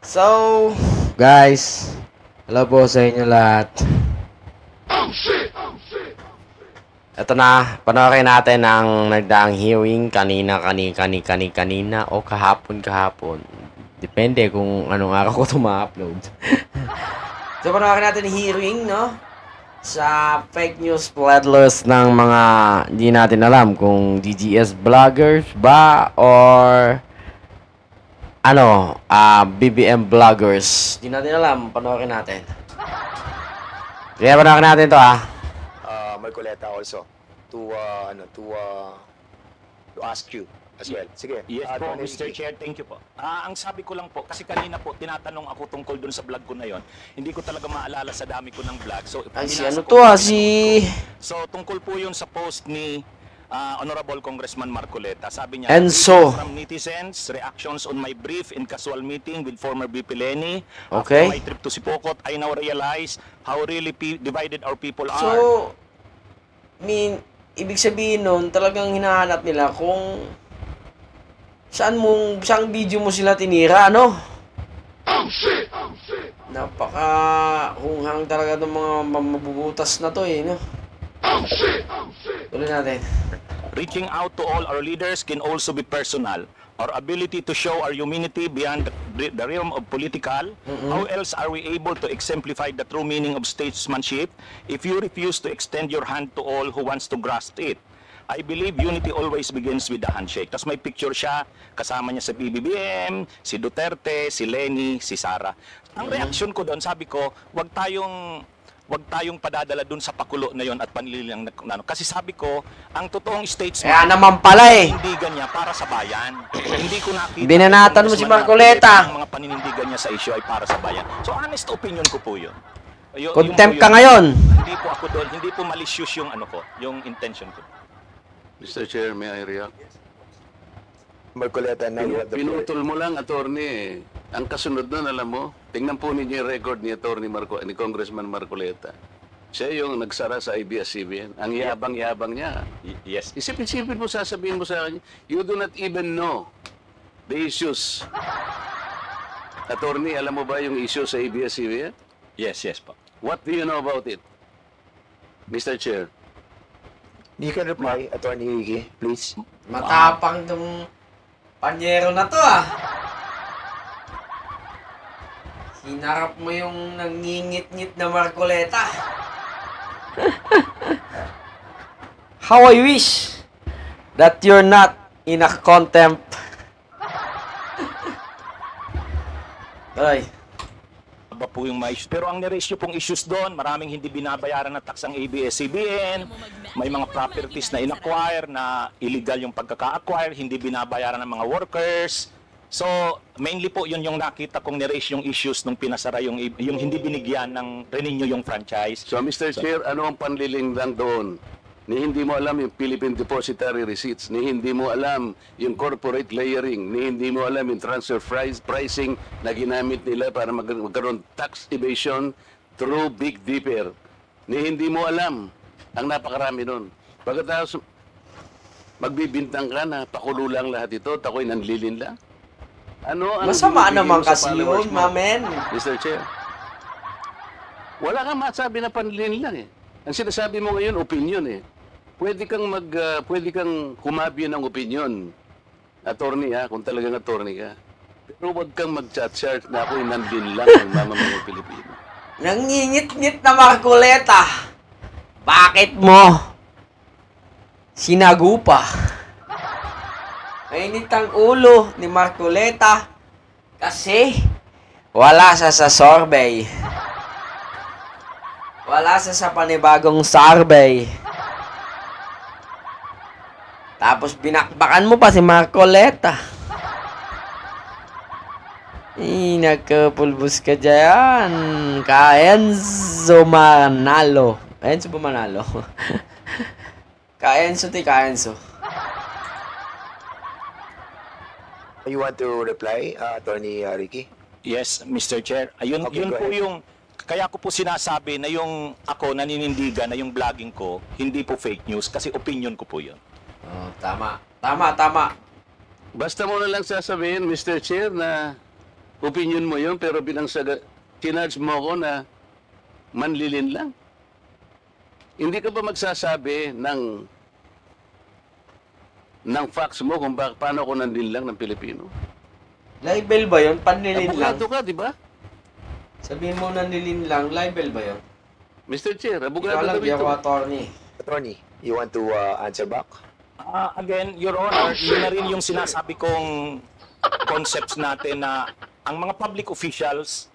So, guys, hello po sa inyo lahat. Ito na, panoorin natin ang nagdaang hearing kanina o kahapon. Depende kung anong araw ko ito ma-upload. So, panoorin natin hearing, no? Sa fake news peddlers ng mga hindi natin alam kung DGS vloggers ba or BBM vloggers. Hindi natin alam, panoorin natin. Kaya panoorin natin to Marcoleta also to ask you as well. Sige. Yes po, Attorney Mr. Ricky. Chair, thank you po. Ang sabi ko lang po, kasi kanina po, tinatanong ako tungkol dun sa vlog ko na yon. Hindi ko talaga maalala sa dami ko ng vlog. So, Ay, si binasa ano ko to po, si... So, tungkol po yun sa post ni Honorable Congressman Marcoleta. Sabi niya, Enzo. from netizens, reactions on my brief in casual meeting with former VP Lenny. Okay. After my trip to Sipokot, I now realize how really divided our people are. So, ibig sabihin nun, talagang hinahanap nila kung saan video mo sila tinira, ano? Napaka hunghang talaga ng mga mabubutas na to no? Tuloy natin. Reaching out to all our leaders can also be personal. Our ability to show our humanity beyond the realm of political. How else are we able to exemplify the true meaning of statesmanship if you refuse to extend your hand to all who wants to grasp it? I believe unity always begins with the handshake. Tapos may picture siya, kasama niya sa BBM, si Duterte, si Lenny, si Sara. Ang reaksyon ko doon, sabi ko, wag tayong padadala dun sa pakulo na yon at panlilang kasi sabi ko, ang totoong statesman Kaya naman pala paninindigan niya para sa bayan. Hindi ko nakita Binanatan mo si Marcoleta. ang mga paninindigan niya sa issue ay para sa bayan. So honest opinion ko po yun. Contempt yun ka po yun. ngayon. Hindi po ako doon, hindi po malicious yung yung intention ko. Mr. Chair, may I react? Marcoleta, now you have the floor. Pinutol mo lang, attorney. Ang kasunod nun, alam mo, tingnan po ninyo yung record ni ni Congressman Marcoleta. Siya yung nagsara sa ABS-CBN. Ang yabang-yabang niya. Yes. Isipin mo, sasabihin mo sa akin, you do not even know the issues. Attorney, alam mo ba yung issue sa ABS-CBN? Yes po. What do you know about it? Mr. Chair. You can reply, Attorney Ricky, please. Matapang tong panyero na to Hinarap mo yung nangingit-ngit na Marcoleta. How I wish that you're not in a contempt. Ay. Ba po yung mga issues. Pero ang niratio pong issues doon, maraming hindi binabayaran na tax ang ABS-CBN, may mga properties na in-acquire na illegal yung pagkaka-acquire, hindi binabayaran ng mga workers. So, mainly po yun yung nakita kong niratio yung issues nung pinasara yung hindi binigyan ng renew yung franchise. So, Mr. Chair, ano ang panliling lang doon? Ni hindi mo alam yung Philippine Depositary Receipts, ni hindi mo alam yung corporate layering, ni hindi mo alam yung transfer pricing na ginamit nila para magkaroon tax evasion through Big Dipper. Ni hindi mo alam ang napakarami nun. Pagkatapos, magbibintang ka na, pakulo lang lahat ito, tako'y nanlilin lang. Ano ang Masama binibigay naman mo sa kasi followers yun, mo, mamen. Mr. Chair? Wala kang masabi na panlilin lang Ang sinasabi mo ngayon, opinion Pwede kang kumabi ng opinion. Attorney kung talagang attorney ka. Pero huwag kang mag-chat-chat na ako'y nandin lang ng mamamayan Pilipino. Nangingit-ngit na Marcoleta. Bakit mo sinagupa? Mainit ang ulo ni Marcoleta kasi wala siya sa survey. Wala siya sa panibagong survey. Tapos binakbakan mo pa si Marcoleta. Nagkapulbos ka dyan. Ka-Enzo Manalo. Enzo ba Manalo? Ka-Enzo. You want to reply, Attorney Ricky? Yes, Mr. Chair. Ayun, Okay, yun go po ahead. yung kaya ko po sinasabi na yung ako naninindigan na yung vlogging ko hindi po fake news kasi opinion ko po yun. Oh, tama. Tama. Basta mo na lang sasabihin, Mr. Chair, na Opinion mo yun, pero kinarge mo ako na manlilin lang. Hindi ka ba magsasabi ng facts mo kung paano ako nanlin lang ng Pilipino? Libel ba yun? Panlilin lang? Abogado ka, di ba? Sabihin mo nanlilin lang, libel ba yun? Mr. Chair, Ikaw abogado lang, ka di ako ito. attorney. Attorney, you want to answer back? Again, Your Honor, yun na rin yung sinasabi kong concepts natin na ang mga public officials,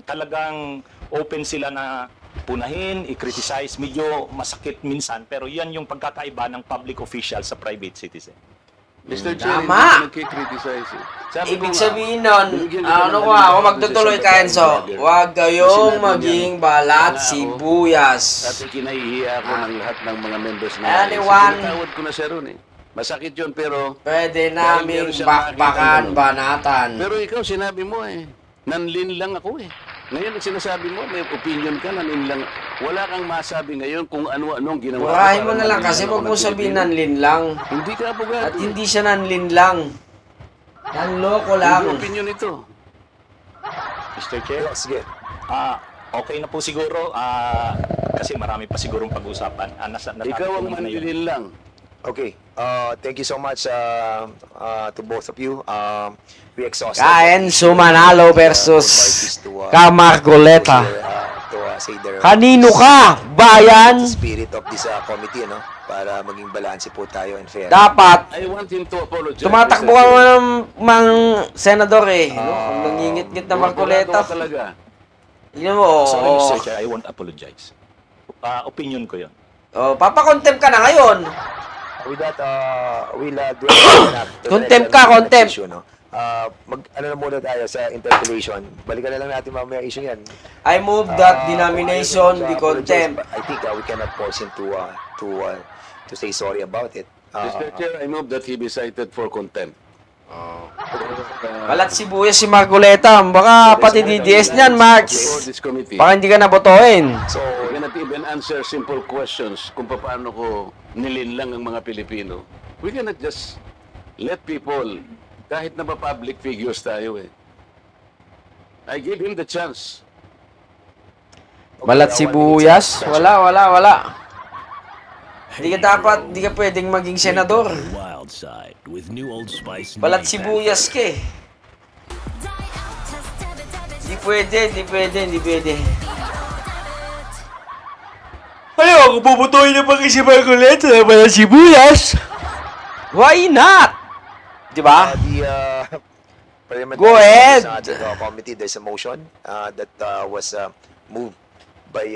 talagang open sila na punahin, i-criticize, medyo masakit minsan, pero yan yung pagkakaiba ng public official sa private citizen. Mr. Chair, Tama! hindi ko nagkikriticize. Sabi ko Ibig nga, sabihin nun, binigyan kita ano ng ko ako halimbawa magtutuloy sa ka, Enzo. vlogger. Huwag kayong Sinabi niya, maging balat "Wala ako." sibuyas. Dati kinahihiya ako ng lahat ng mga members na Anyone? Tinatawad ko na siya ron eh. Masakit yun pero... Pwede Dahil naming meron siyang bakbakan, nakitang banatan. Pero ikaw sinabi mo eh. Nanlin lang ako eh. Ngayon sinasabi mo, may opinion ka, nanlin lang. Wala kang masabi ngayon kung ano-anong ginawa. Purahin mo para na lang manlin kasi ako huwag ng mo sabihin Pilipino. nanlin lang. Hindi ka abogado. At hindi siya nanlin lang. Nanloko Hindi lang. opinion ito. Mr. Chair? Sige. Okay na po siguro, kasi marami pa sigurong pag-usapan. Ikaw ang manlilin lang. Okay. Thank you so much to both of you. We exhausted. Kain Sumanalo versus Camargoleta. To say their Kanino ka, bayan? spirit of this committee, no? Para maging balanse po tayo and fair. Dapat I want him to apologize. tumatakbo ka mo ng mang senador eh. No? Kung nangingit-ngit na Marcoleta. Abogado ka talaga. Yun mo, Sorry, oo. Mr. Chair, I won't apologize. Opinion ko yun. Oh, papakontempt ka na ngayon. With that, we'll do Contempt ka, contempt. issue, no? Ano na muna tayo sa interpellation. Balikan na lang natin mamaya issue yan. I move that denomination be contempt. I think we cannot force him to say sorry about it. Mr. Chair, I move that he be cited for contempt. Balat sibuyas si Marcoleta. Baka pati DDS niyan, Marx. For this committee. Baka hindi ka nabotohin. So, We cannot even answer simple questions kung paano ko nilinlang ang mga Pilipino. We cannot just let people, kahit na public figures tayo eh. I give him the chance. Balat sibuyas? Wala. Hindi ka pwedeng maging senador. Wild side with new Old Spice. Balat sibuyas ka eh. Hindi pwede. Ayaw, kung bubutuhin na pa kasi Marcoleta na balat sibuyas. Why not? Diba? Go ahead. Sa ating committee, there's a motion that was moved by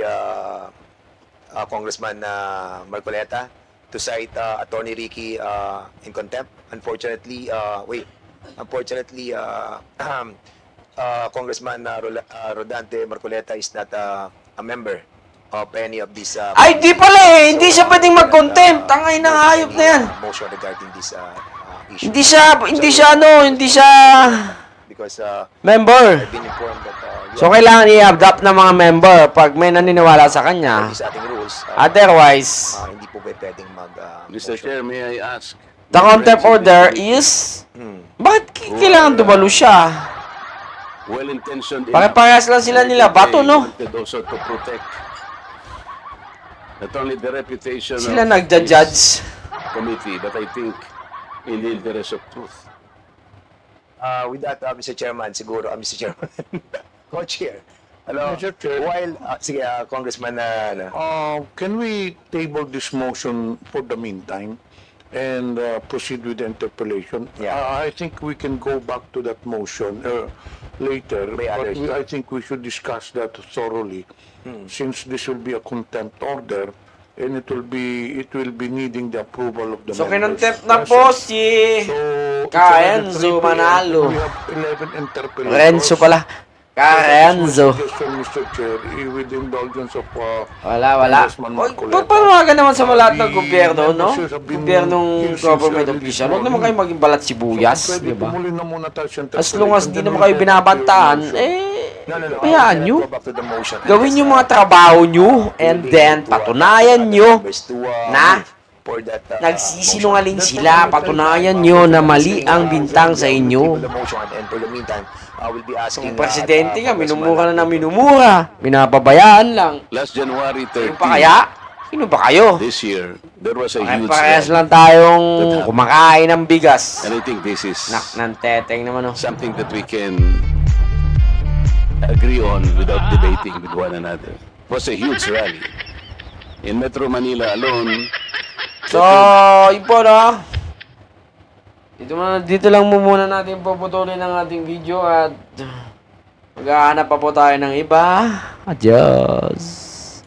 Congressman Marcoleta to cite Attorney Ricky in contempt. Unfortunately, Congressman Rodante Marcoleta is not a member of any of these. Ay, di pala eh. Hindi siya pwedeng mag-contempt. Tangay ng hayop na yan. Motion regarding this issue. Hindi siya Because member. I've been informed that So, kailangan i-adapt ng mga member pag may naniniwala sa kanya. sa ating rules, Otherwise, hindi po pwedeng Mr. Chair, may I ask? the contempt order is... Bakit kailangan dumalo siya? Well-intentioned. Pare-parehas lang sila nila. Bato, no? Wanted also to protect not only the reputation Sila of nagja-judge. this committee, but I think in the interest of truth. With that, Mr. Chairman, siguro, Mr. Chairman, Co-Chair. Hello. Mr. Chair. While, sige, Congressman, Can we table this motion for the meantime and proceed with the interpellation? Yeah. I think we can go back to that motion later, May but others. I think we should discuss that thoroughly, since this will be a contempt order and it will be needing the approval of the So, members. kinontempt na Yes, po sir. si... So, it's Kaenzo 11:03 p.m. Manalo. We have 11 interpellations. Renzo pala. Karenzo. Mr. Chair, with the indulgence of Wala. Congressman Oy, Marcoleta. panawagan naman sa lahat ng The gobyerno, no? members have been Gobyernong here since government early official. this Huwag naman kayo morning. maging balat sibuyas, So, di ba? tumuloy na muna tayo sa As long as interpellation, di then naman we'll kayo go back to binabantaan, your motion. hayaan nyo. Go back to the motion. Gawin yung mga trabaho nyo and then patunayan nyo na for that Nagsisinungaling motion. sila. Patunayan nyo na mali ang bintang sa inyo. The motion, and for the meantime, we'll be asking Yung presidente nga, minumura na minumura. Pinapabayaan lang. Last January Sino 13, pa kaya? Sino ba kayo? this year, there was a huge Parehas rally. lang tayong kumakain ng bigas. And I think this is Nak ng teteng naman, oh. something that we can agree on without debating with one another. It was a huge rally. In Metro Manila alone, So, yun po, no? Dito lang muna natin puputulin ang ating video at maghahanap pa po tayo ng iba. Adios.